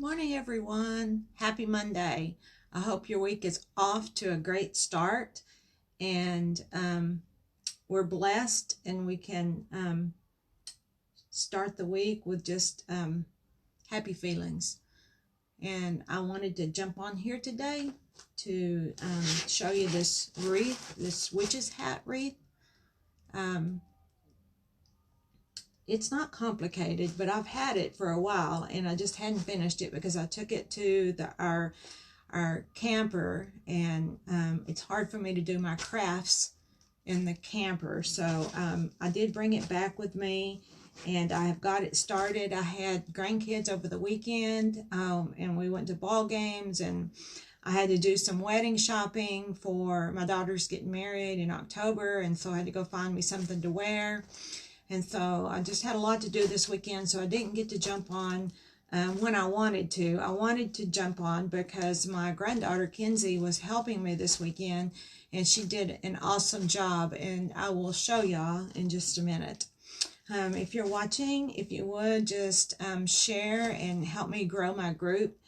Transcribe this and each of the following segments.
Morning, everyone. Happy Monday. I hope your week is off to a great start, and we're blessed, and we can start the week with just happy feelings. And I wanted to jump on here today to show you this wreath, this witch's hat wreath. It's not complicated, but I've had it for a while, and I just hadn't finished it because I took it to our camper, and it's hard for me to do my crafts in the camper. So I did bring it back with me, and I have got it started. I had grandkids over the weekend, and we went to ball games, and I had to do some wedding shopping for my daughter's getting married in October, and so I had to go find me something to wear. And so I just had a lot to do this weekend, so I didn't get to jump on when I wanted to. I wanted to jump on because my granddaughter Kenzie was helping me this weekend, and she did an awesome job, and I will show y'all in just a minute. If you're watching, if you would just share and help me grow my group.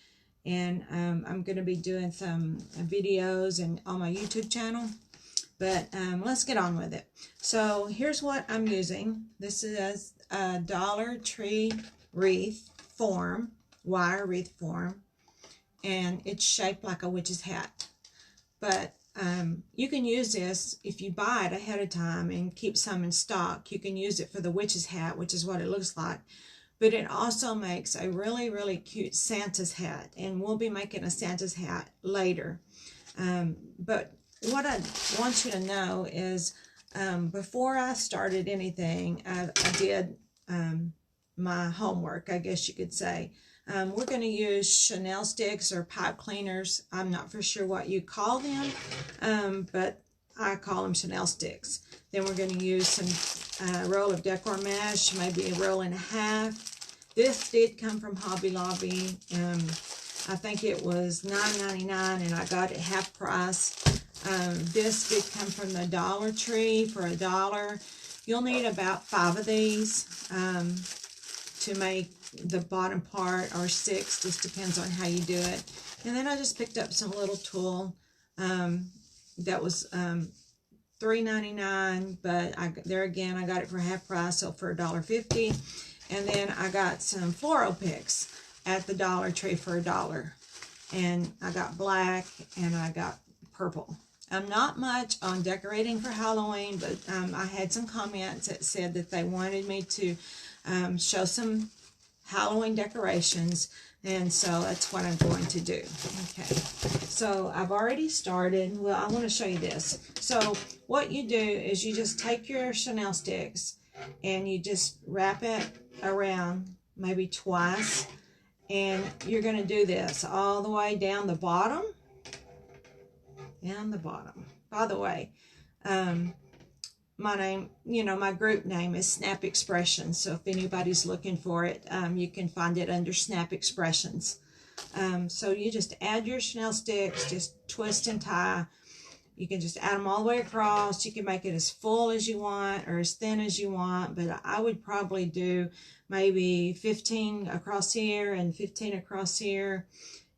And I'm going to be doing some videos and on my YouTube channel. But let's get on with it. So here's what I'm using. This is a Dollar Tree wreath form, wire wreath form, and it's shaped like a witch's hat. But you can use this if you buy it ahead of time and keep some in stock. You can use it for the witch's hat, which is what it looks like. But it also makes a really, really cute Santa's hat, and we'll be making a Santa's hat later. But what I want you to know is before I started anything, I did my homework, I guess you could say. We're going to use Chanel sticks or pipe cleaners. I'm not for sure what you call them, but I call them Chanel sticks. Then we're going to use some roll of decor mesh, maybe a roll and a half. This did come from Hobby Lobby. I think it was $9.99, and I got it half price. This did come from the Dollar Tree for $1. You'll need about 5 of these to make the bottom part, or 6, just depends on how you do it. And then I just picked up some little tulle that was $3.99, but there again I got it for half price, so for $1.50. And then I got some floral picks at the Dollar Tree for $1. And I got black and I got purple. I'm not much on decorating for Halloween, but I had some comments that said that they wanted me to show some Halloween decorations, and so that's what I'm going to do. Okay, so I've already started. Well, I want to show you this. So what you do is you just take your Chanel sticks and you just wrap it around maybe twice, and you're going to do this all the way down the bottom. Down the bottom. By the way, my name, my group name is Snap Expressions. So if anybody's looking for it, you can find it under Snap Expressions. So you just add your Chanel sticks, just twist and tie. You can just add them all the way across. You can make it as full as you want or as thin as you want, but I would probably do maybe 15 across here and 15 across here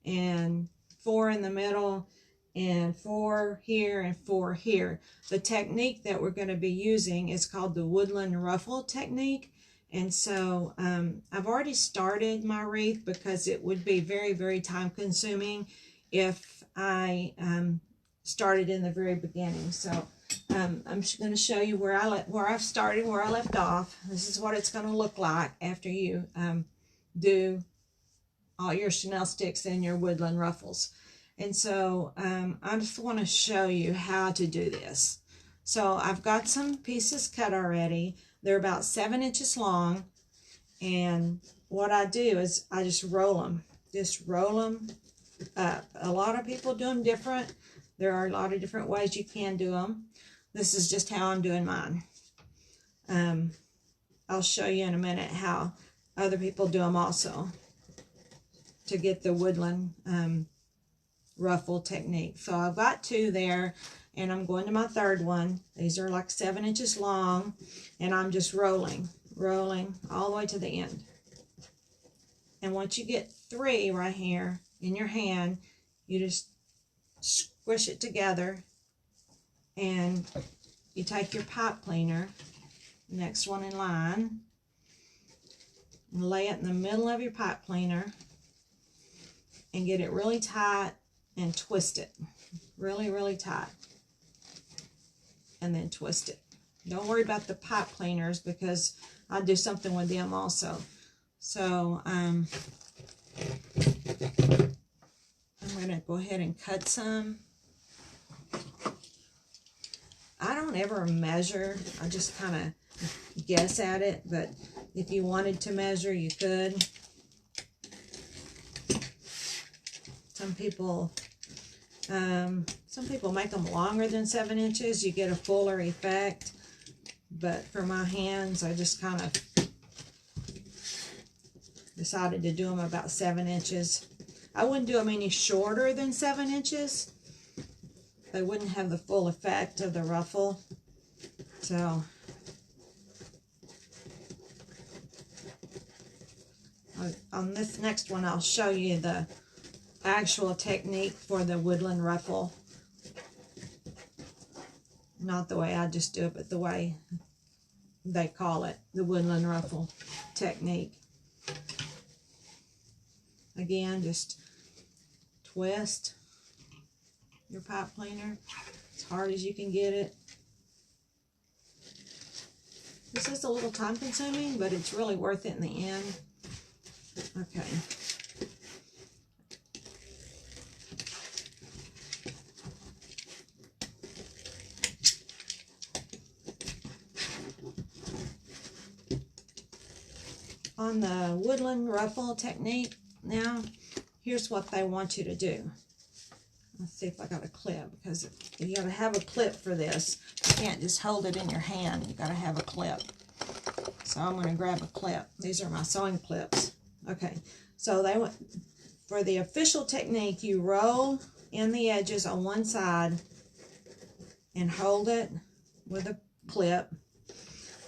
and 4 in the middle and 4 here and 4 here. The technique that we're going to be using is called the woodland ruffle technique. And so I've already started my wreath because it would be very, very time consuming if I started in the very beginning. So I'm just going to show you where I've started, where I left off. This is what it's going to look like after you do all your Chanel sticks and your woodland ruffles. And so I just want to show you how to do this. So I've got some pieces cut already. They're about 7 inches long. And what I do is I just roll them. Just roll them up. A lot of people do them different. There are a lot of different ways you can do them. This is just how I'm doing mine. I'll show you in a minute how other people do them also to get the woodland ruffle technique. So I've got 2 there, and I'm going to my 3rd one. These are like 7 inches long, and I'm just rolling all the way to the end. And once you get 3 right here in your hand, you just squish it together, and you take your pipe cleaner, next one in line, and lay it in the middle of your pipe cleaner and get it really tight and twist it really, really tight, and then twist it. Don't worry about the pipe cleaners because I do something with them also. So I'm going to go ahead and cut some. I don't ever measure. I just kind of guess at it, but if you wanted to measure, you could. Some people make them longer than 7 inches. You get a fuller effect. But for my hands, I just kind of decided to do them about 7 inches. I wouldn't do them any shorter than 7 inches. They wouldn't have the full effect of the ruffle. So on this next one, I'll show you the actual technique for the woodland ruffle. Not the way I just do it, but the way they call it, the woodland ruffle technique. Again, just twist your pipe cleaner as hard as you can get it. This is a little time consuming, but it's really worth it in the end. Okay. On the woodland ruffle technique, now, here's what they want you to do. Let's see if I got a clip, because you got to have a clip for this. You can't just hold it in your hand. You got to have a clip. So I'm going to grab a clip. These are my sewing clips. Okay, so they want, for the official technique, you roll in the edges on one side and hold it with a clip.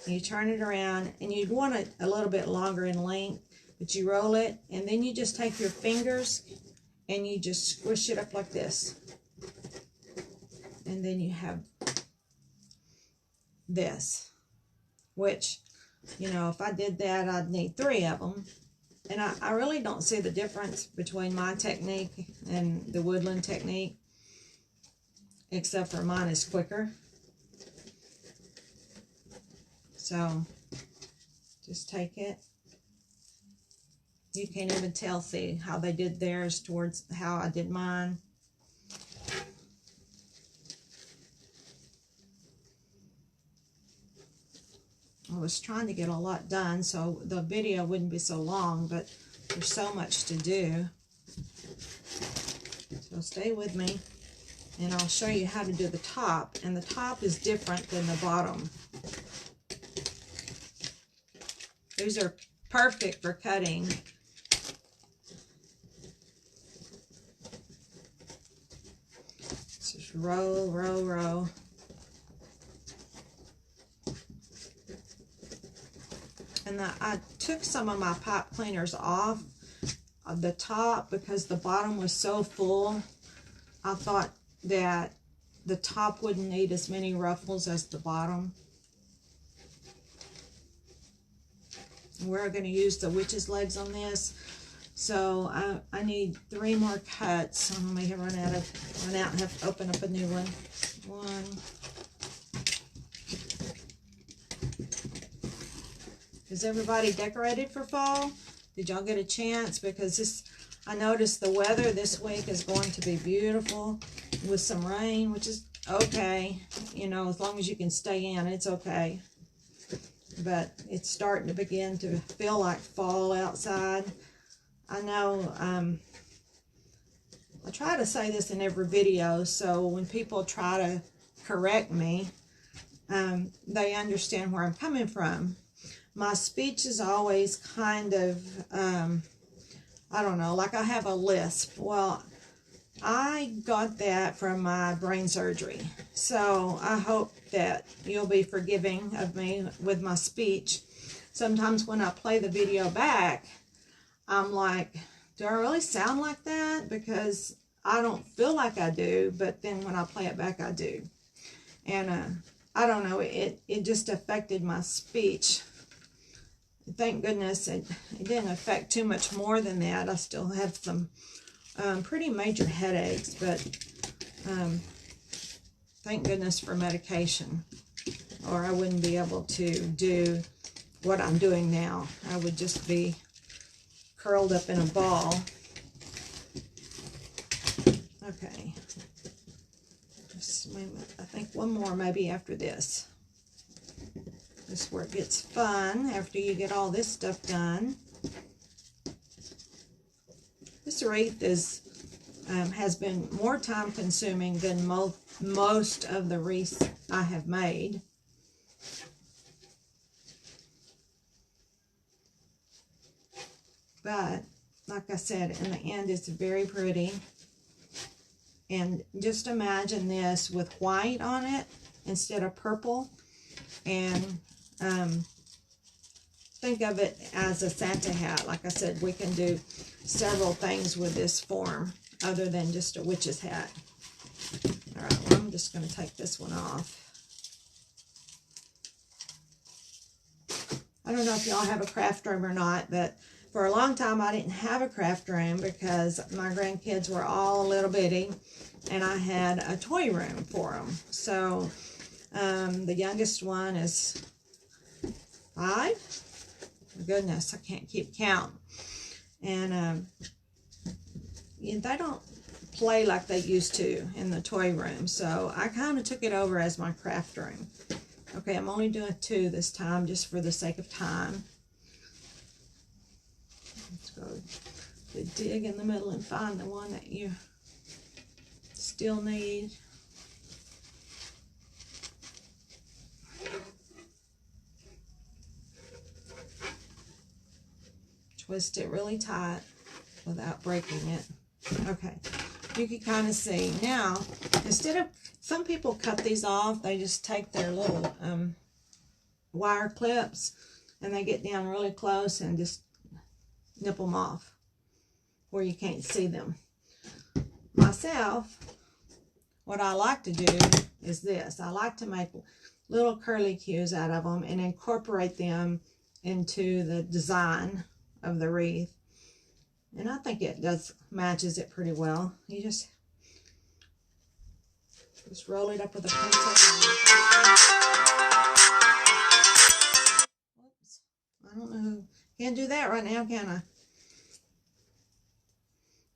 You turn it around, and you'd want it a little bit longer in length, but you roll it, and then you just take your fingers and you just squish it up like this. And then you have this, which, you know, if I did that, I'd need 3 of them. And I really don't see the difference between my technique and the woodland technique, except for mine is quicker. So just take it. You can't even tell, see, how they did theirs towards how I did mine. I was trying to get a lot done so the video wouldn't be so long, but there's so much to do. So stay with me, and I'll show you how to do the top. And the top is different than the bottom. These are perfect for cutting. Just roll, roll, roll. And I took some of my pipe cleaners off of the top because the bottom was so full. I thought that the top wouldn't need as many ruffles as the bottom. We're going to use the witch's legs on this, so I need 3 more cuts. I may have run out and have to open up a new one. 1. Is everybody decorated for fall? Did y'all get a chance? Because I noticed the weather this week is going to be beautiful with some rain, which is okay. You know, as long as you can stay in, it's okay. But it's starting to begin to feel like fall outside. I know, I try to say this in every video, so when people try to correct me, they understand where I'm coming from. My speech is always kind of, I don't know, like I have a lisp. Well, I got that from my brain surgery. So I hope that you'll be forgiving of me with my speech. Sometimes when I play the video back, I'm like, do I really sound like that? Because I don't feel like I do, but then when I play it back, I do. And I don't know, it just affected my speech. Thank goodness it didn't affect too much more than that. I still have some pretty major headaches, but thank goodness for medication, or I wouldn't be able to do what I'm doing now. I would just be curled up in a ball. Okay. Just a moment. I think one more maybe after this. This is where it gets fun after you get all this stuff done. This wreath is has been more time consuming than most of the wreaths I have made. But like I said, in the end, it's very pretty. And just imagine this with white on it instead of purple. And think of it as a Santa hat. Like I said, we can do several things with this form other than just a witch's hat. All right, well, I'm just going to take this one off. I don't know if y'all have a craft room or not, but for a long time I didn't have a craft room because my grandkids were all little bitty, and I had a toy room for them. So the youngest one is 5. Goodness, I can't keep count. And they don't play like they used to in the toy room, so I kind of took it over as my craft room. Okay, I'm only doing 2 this time just for the sake of time. Let's go dig in the middle and find the one that you still need. Twist it really tight without breaking it. Okay, you can kind of see now. Instead of, some people cut these off, they just take their little wire clips and they get down really close and just nip them off where you can't see them. Myself, what I like to do is this. I like to make little curly cues out of them and incorporate them into the design of the wreath. And I think it matches it pretty well. You just roll it up with a pencil. Whoops. I don't know. Can't do that right now, can I?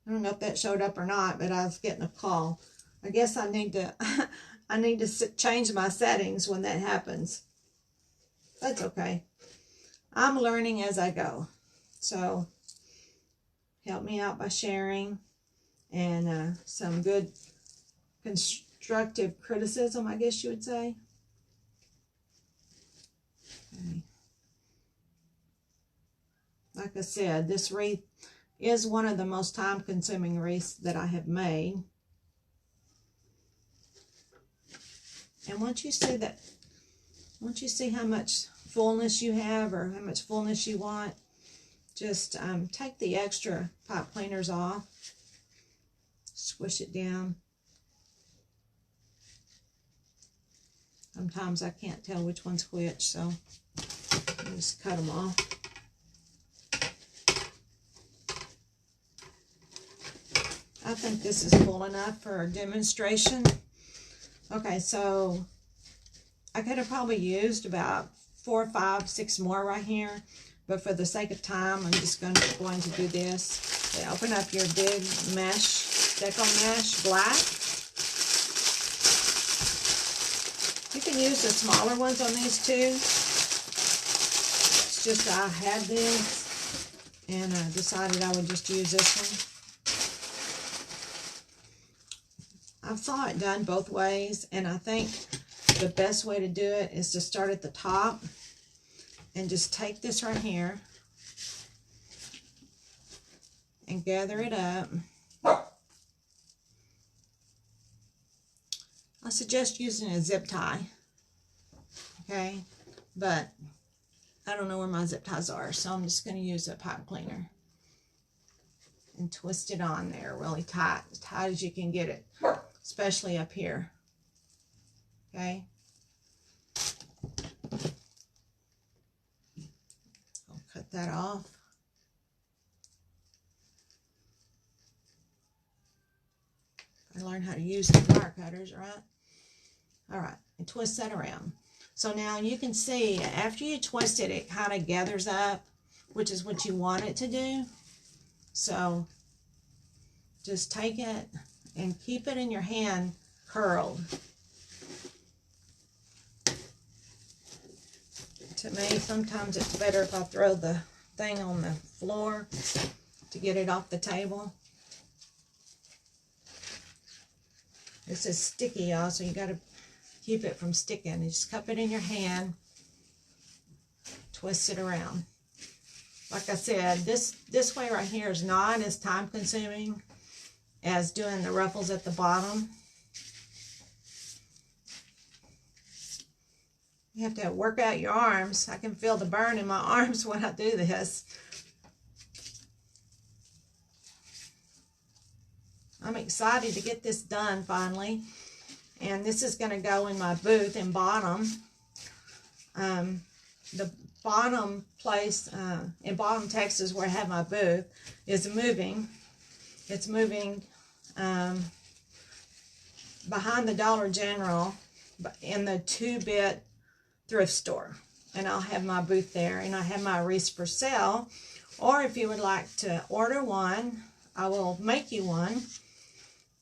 I don't know if that showed up or not, but I was getting a call. I guess I need to I need to change my settings when that happens. That's okay. I'm learning as I go. So help me out by sharing, and some good constructive criticism, I guess you would say. Okay. Like I said, this wreath is one of the most time-consuming wreaths that I have made. And once you see how much fullness you have or how much fullness you want, just take the extra pipe cleaners off, squish it down. Sometimes I can't tell which one's which, so I just cut them off. I think this is full enough for a demonstration. Okay, so I could have probably used about 4, 5, 6 more right here, but for the sake of time, I'm just going to do this. So open up your big mesh, deco mesh, black. You can use the smaller ones on these too. It's just I had this and I decided I would just use this one. I saw it done both ways, and I think the best way to do it is to start at the top and just take this right here and gather it up. I suggest using a zip tie, okay, but I don't know where my zip ties are, so I'm just going to use a pipe cleaner. and twist it on there really tight, as tight as you can get it, especially up here. Okay. I'll cut that off. I learned how to use the wire cutters, right? All right, and twist that around. So now you can see after you twist it, it kind of gathers up, which is what you want it to do. So just take it and keep it in your hand curled. To me, sometimes it's better if I throw the thing on the floor to get it off the table. This is sticky, y'all, so you got to keep it from sticking. You just cup it in your hand, twist it around. Like I said, this way right here is not as time consuming as doing the ruffles at the bottom. You have to work out your arms. I can feel the burn in my arms when I do this. I'm excited to get this done finally. And this is going to go in my booth in Bonham. The Bonham place in Bonham, Texas, where I have my booth, is moving. It's moving behind the Dollar General in the 2-bit thrift store. And I'll have my booth there. And I have my wreaths for sale. Or if you would like to order one, I will make you one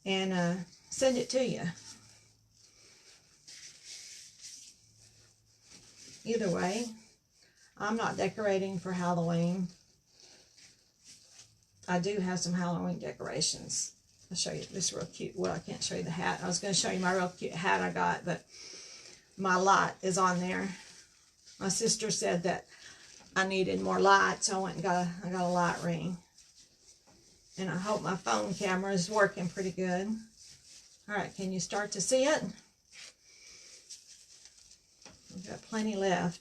and send it to you. Either way, I'm not decorating for Halloween. I do have some Halloween decorations. I'll show you this real cute. Well, I can't show you the hat. I was going to show you my real cute hat I got, but my light is on there. My sister said that I needed more light, so I went and got a light ring. And I hope my phone camera is working pretty good. All right, can you start to see it? We've got plenty left.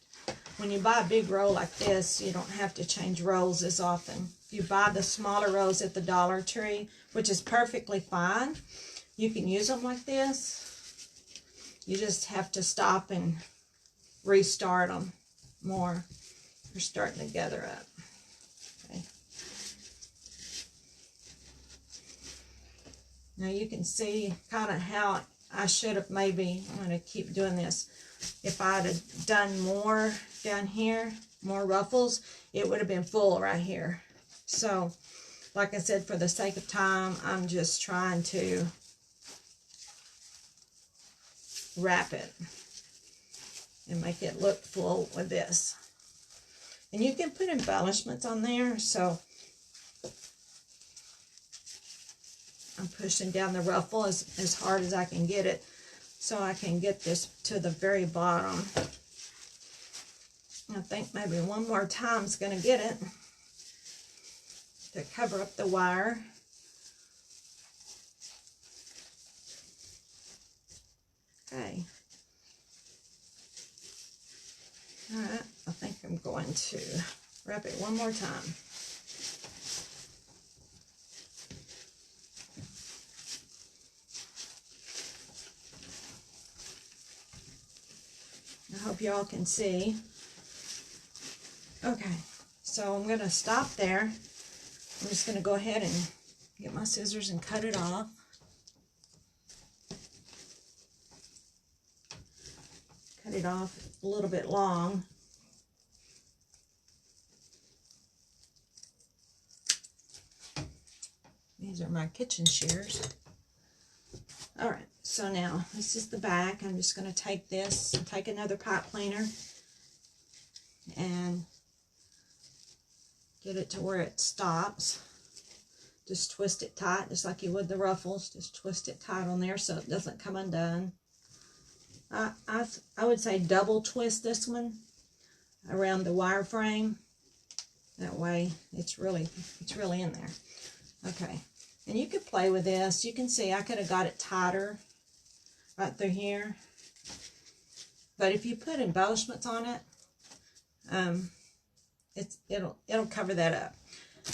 When you buy a big roll like this, you don't have to change rolls as often. If you buy the smaller rolls at the Dollar Tree, which is perfectly fine, you can use them like this. You just have to stop and restart them more. They're starting to gather up. Okay. Now you can see kind of how I should have maybe, I'm going to keep doing this. If I'd have done more down here, more ruffles, it would have been full right here. So, like I said, for the sake of time, I'm just trying to wrap it and make it look full with this. And you can put embellishments on there, so I'm pushing down the ruffle as hard as I can get it so I can get this to the very bottom. I think maybe one more time is going to get it to cover up the wire. Okay. All right, I think I'm going to wrap it one more time. I hope y'all can see. Okay, so I'm going to stop there. I'm just going to go ahead and get my scissors and cut it off. Cut it off a little bit long. These are my kitchen shears. All right, so now this is the back. I'm just going to take this and take another pipe cleaner and get it to where it stops. Just twist it tight, just like you would the ruffles. Just twist it tight on there so it doesn't come undone. I would say double twist this one around the wireframe. That way it's really in there. Okay, and you could play with this. You can see I could have got it tighter right through here. But if you put embellishments on it, it'll cover that up.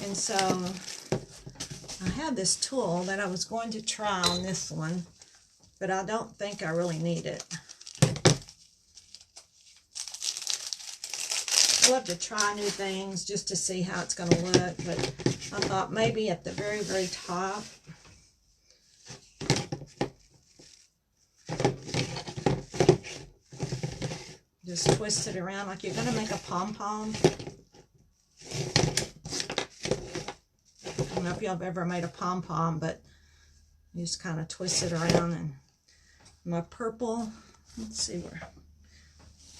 And so I have this tool that I was going to try on this one, but I don't think I really need it. I love to try new things just to see how it's going to look, but I thought maybe at the very, very top, just twist it around like you're going to make a pom-pom. I don't know if y'all have ever made a pom-pom, but you just kind of twist it around. And my purple, let's see where,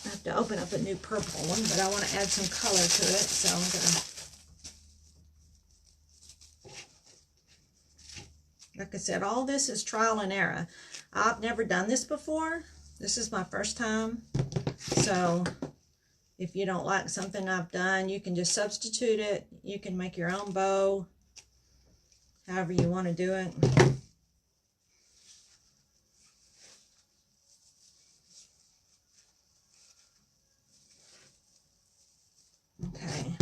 I have to open up a new purple one, but I want to add some color to it, so I'm going to, like I said, all this is trial and error. I've never done this before. This is my first time. So if you don't like something I've done, you can just substitute it. You can make your own bow, however you want to do it. Okay.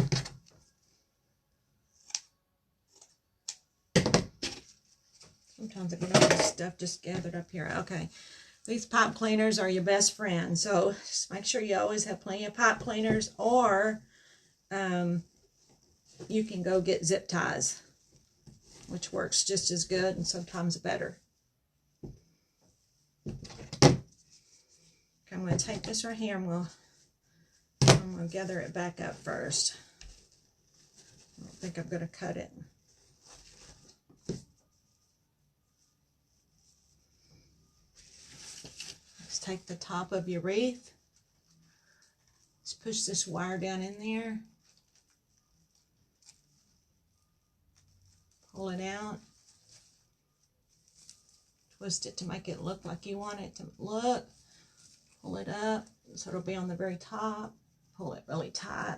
Sometimes I get all this stuff just gathered up here. Okay. These pipe cleaners are your best friend. So just make sure you always have plenty of pipe cleaners, or you can go get zip ties, which works just as good and sometimes better. Okay, I'm going to take this right here and I'm going to gather it back up first. I don't think I'm going to cut it. Let's take the top of your wreath. Let's push this wire down in there. Pull it out. Twist it to make it look like you want it to look. Pull it up so it'll be on the very top. Pull it really tight.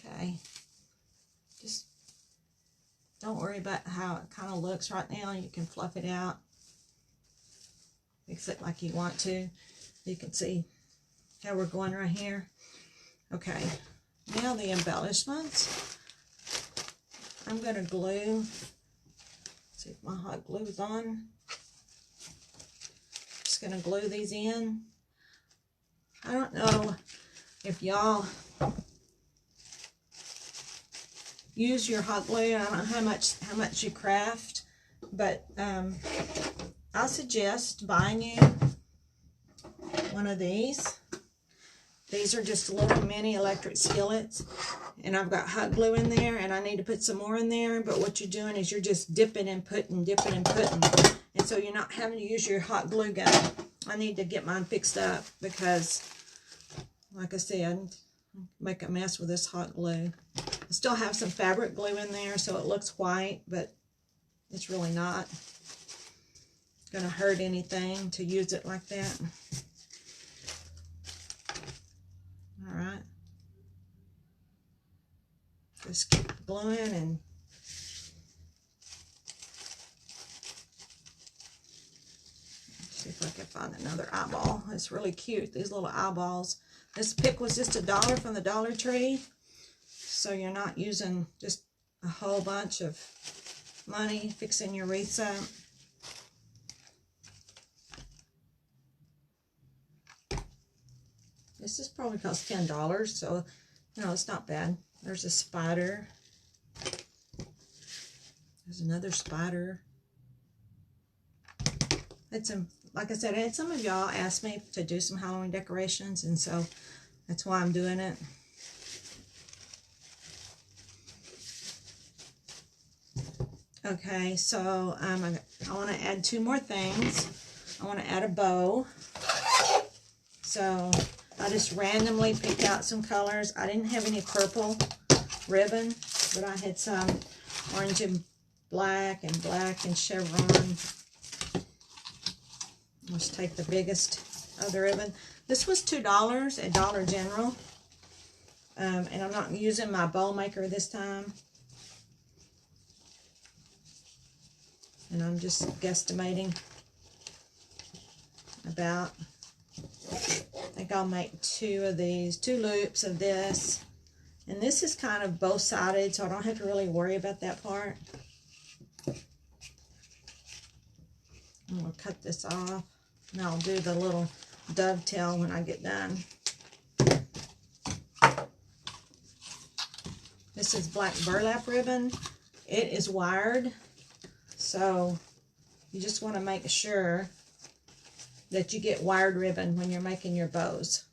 Okay. Just don't worry about how it kind of looks right now. You can fluff it out. Fix it like you want to. You can see how we're going right here. Okay. Now the embellishments. I'm going to glue. See if my hot glue is on. Just going to glue these in. I don't know if y'all use your hot glue. I don't know how much you craft, but I suggest buying you one of these. These are just little mini electric skillets, and I've got hot glue in there, and I need to put some more in there, but what you're doing is you're just dipping and putting, and so you're not having to use your hot glue gun. I need to get mine fixed up because, like I said, make a mess with this hot glue. I still have some fabric glue in there so it looks white, but it's really not going to hurt anything to use it like that. All right. Just keep gluing and see if I can find another eyeball. It's really cute, these little eyeballs. This pick was just $1 from the Dollar Tree, so you're not using just a whole bunch of money fixing your wreaths up. This is probably cost $10, so you know it's not bad. There's a spider. There's another spider. It's like I said, I had some of y'all asked me to do some Halloween decorations, and so that's why I'm doing it. Okay, so I want to add 2 more things. I want to add a bow. So I just randomly picked out some colors. I didn't have any purple ribbon, but I had some orange and black and chevron. Let's take the biggest of the ribbon. This was $2 at Dollar General. And I'm not using my bow maker this time. and I'm just guesstimating about, I think I'll make 2 of these, 2 loops of this. And this is kind of both-sided, so I don't have to really worry about that part. I'm going to cut this off, and I'll do the little dovetail when I get done. This is black burlap ribbon. It is wired, so you just want to make sure that you get wired ribbon when you're making your bows.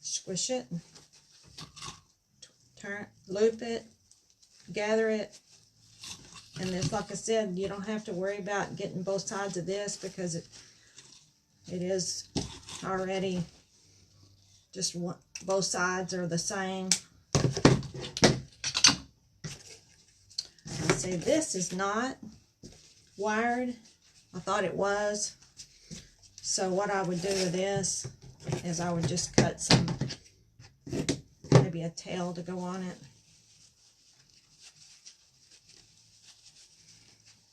Squish it, turn, loop it, gather it, and then, like I said, you don't have to worry about getting both sides of this because it is already just one, both sides are the same. I say this is not wired. I thought it was. So what I would do with this is I would just cut some, maybe a tail to go on it.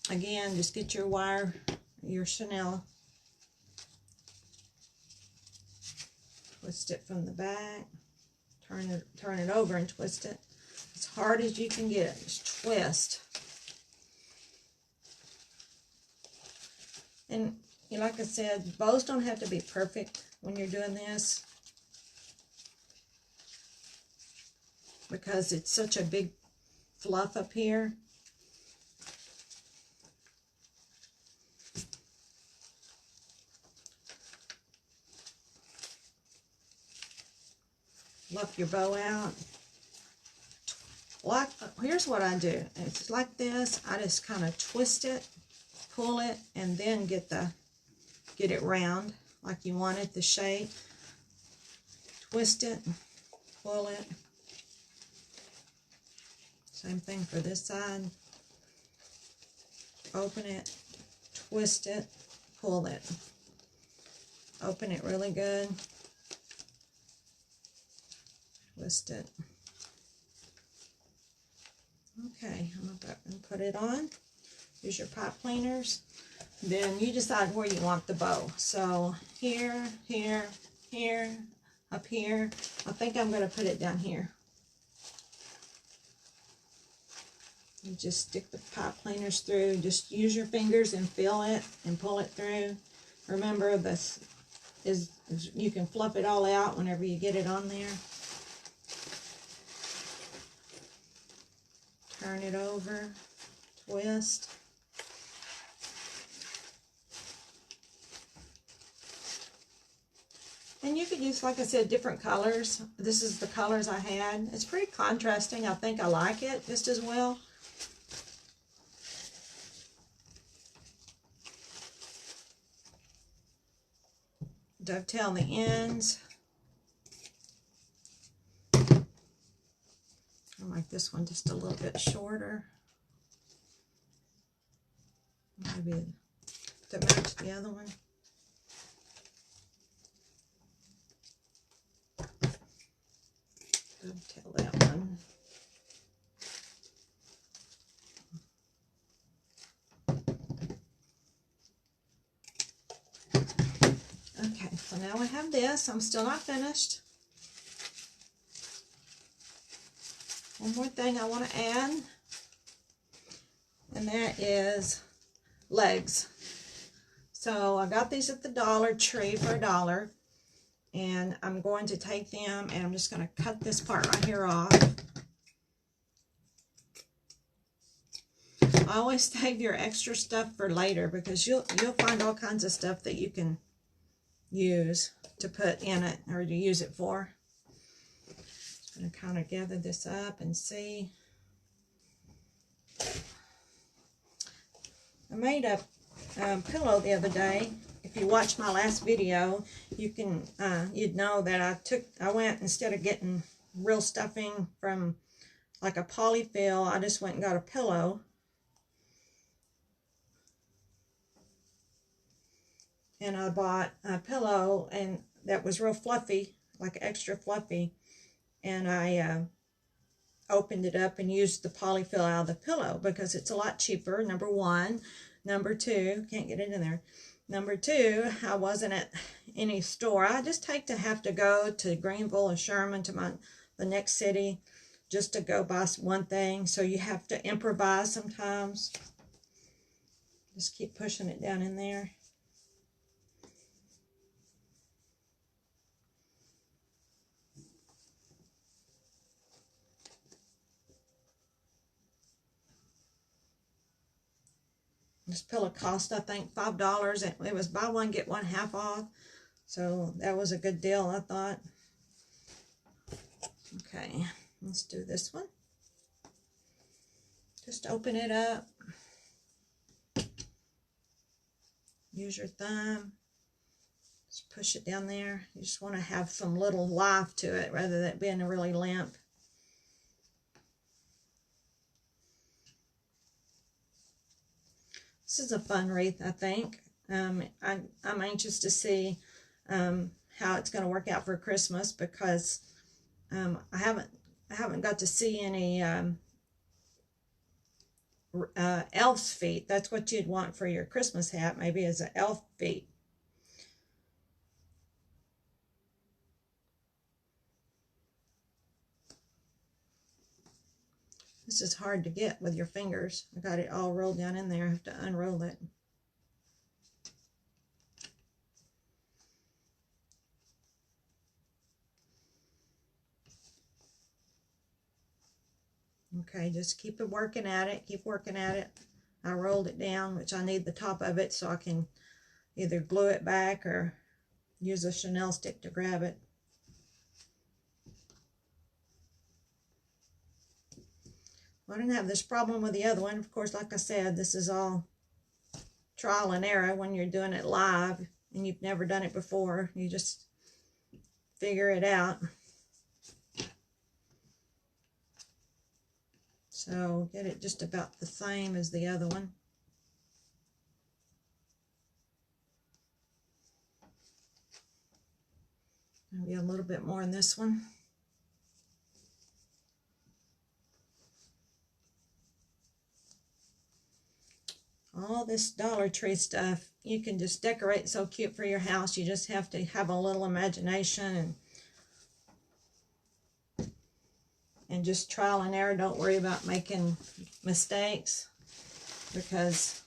Again, just get your wire, your chenille, twist it from the back, turn it over and twist it as hard as you can get it. Just twist. And like I said, bows don't have to be perfect when you're doing this because it's such a big fluff up here. Fluff your bow out. Like, here's what I do. It's like this. I just kind of twist it, pull it, and then get it round like you want it, the shape. Twist it, pull it. Same thing for this side. Open it, twist it, pull it. Open it really good. Twist it. Okay, I'm going to put it on. Use your pipe cleaners. Then you decide where you want the bow. So here, here, here, up here. I think I'm going to put it down here. You just stick the pipe cleaners through. Just use your fingers and feel it and pull it through. Remember, this is you can fluff it all out whenever you get it on there. Turn it over, twist. And you could use, like I said, different colors. This is the colors I had. It's pretty contrasting. I think I like it just as well. Dovetail the ends. I like this one just a little bit shorter. Maybe to match the other one. Dovetail that one. Okay, so now I have this. I'm still not finished. One more thing I want to add, and that is legs. So I got these at the Dollar Tree for $1, and I'm going to take them and I'm just going to cut this part right here off. I always save your extra stuff for later because you'll find all kinds of stuff that you can use to put in it or to use it for. I'm going to kind of gather this up and see. I made a pillow the other day. If you watched my last video, you'd know that I went, instead of getting real stuffing from like a polyfill, I just went and got a pillow. And I bought a pillow and that was real fluffy, like extra fluffy. and I opened it up and used the polyfill out of the pillow because it's a lot cheaper, number one. Number two, can't get it in there. Number two, I wasn't at any store. I just have to go to Greenville or Sherman, to the next city, just to go buy one thing. So you have to improvise sometimes. Just keep pushing it down in there. This pillow cost, I think, $5. It was buy one, get one half off. So that was a good deal, I thought. Okay, let's do this one. Just open it up. Use your thumb. Just push it down there. You just want to have some little life to it rather than being really limp. This is a fun wreath, I think. I'm anxious to see how it's going to work out for Christmas because I haven't got to see any elf's feet. That's what you'd want for your Christmas hat, maybe, as an elf feet. This is hard to get with your fingers. I got it all rolled down in there. I have to unroll it. Okay, just keep working at it. Keep working at it. I rolled it down, which I need the top of it so I can either glue it back or use a Chanel stick to grab it. I didn't have this problem with the other one. Of course, like I said, this is all trial and error when you're doing it live and you've never done it before. You just figure it out. So get it just about the same as the other one. Maybe a little bit more in this one. All this Dollar Tree stuff, you can just decorate so cute for your house. You just have to have a little imagination and just trial and error. Don't worry about making mistakes because,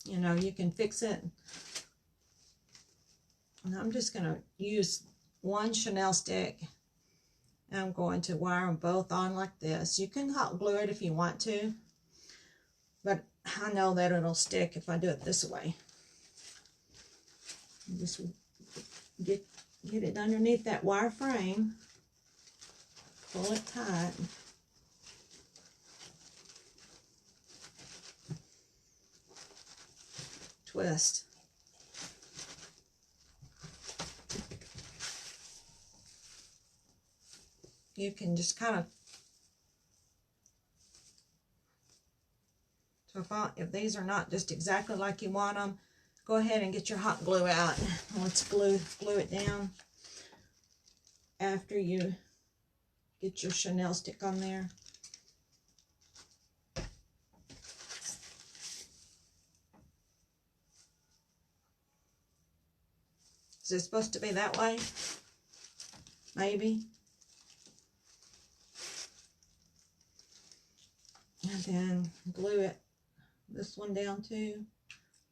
you know, you can fix it. And I'm just going to use one Chanel stick. And I'm going to wire them both on like this. You can hot glue it if you want to, but I know that it'll stick if I do it this way. Just get it underneath that wire frame. Pull it tight. Twist. You can just kind of, so if these are not just exactly like you want them, go ahead and get your hot glue out. Let's glue it down after you get your Chanel stick on there. Is it supposed to be that way? Maybe. And then glue it, this one down too.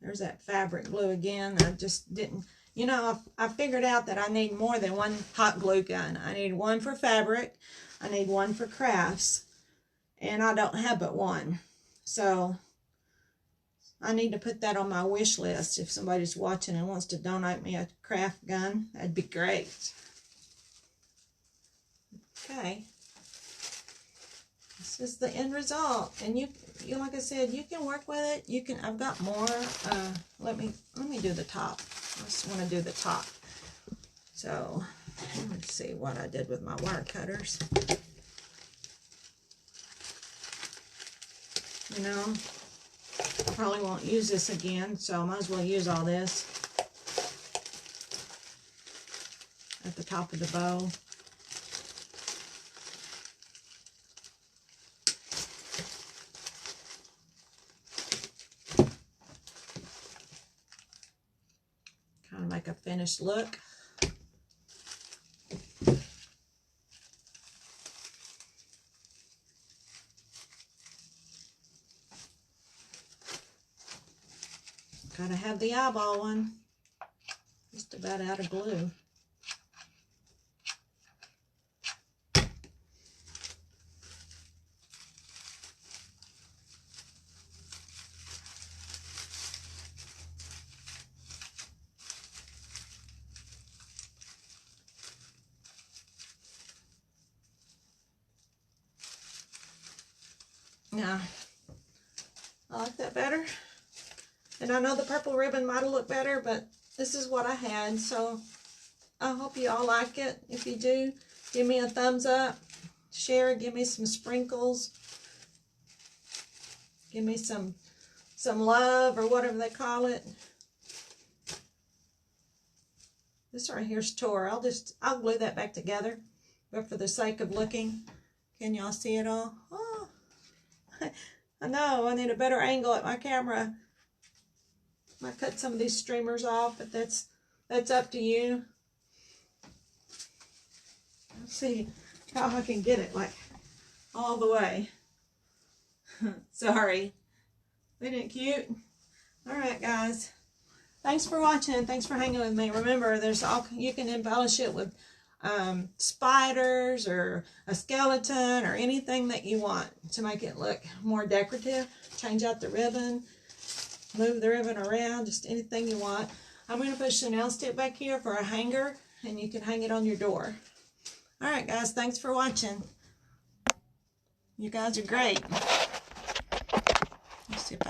There's that fabric glue again. I just didn't, you know, I figured out that I need more than one hot glue gun. I need one for fabric, I need one for crafts, and I don't have but one. So I need to put that on my wish list. If somebody's watching and wants to donate me a craft gun, that'd be great. Okay. This is the end result, and you like I said, you can work with it. You can. I've got more. Let me do the top. I just want to do the top. So let's see what I did with my wire cutters. You know, I probably won't use this again, so I might as well use all this at the top of the bow. Kind of make a finished look. Gotta have the eyeball one. Just about out of glue. Now, I like that better. And I know the purple ribbon might have looked better, but this is what I had. So I hope you all like it. If you do, give me a thumbs up. Share, give me some sprinkles. Give me some love or whatever they call it. This right here's tore. I'll glue that back together. But for the sake of looking, can y'all see it all? Oh, I know, I need a better angle at my camera. I might cut some of these streamers off, but that's up to you. Let's see how I can get it like all the way. Sorry. Isn't it cute? All right, guys. Thanks for watching. Thanks for hanging with me. Remember, you can embellish it with spiders or a skeleton or anything that you want to make it look more decorative. Change out the ribbon, move the ribbon around, just anything you want. I'm going to put Chanel stick back here for a hanger, and you can hang it on your door. All right, guys, thanks for watching. You guys are great.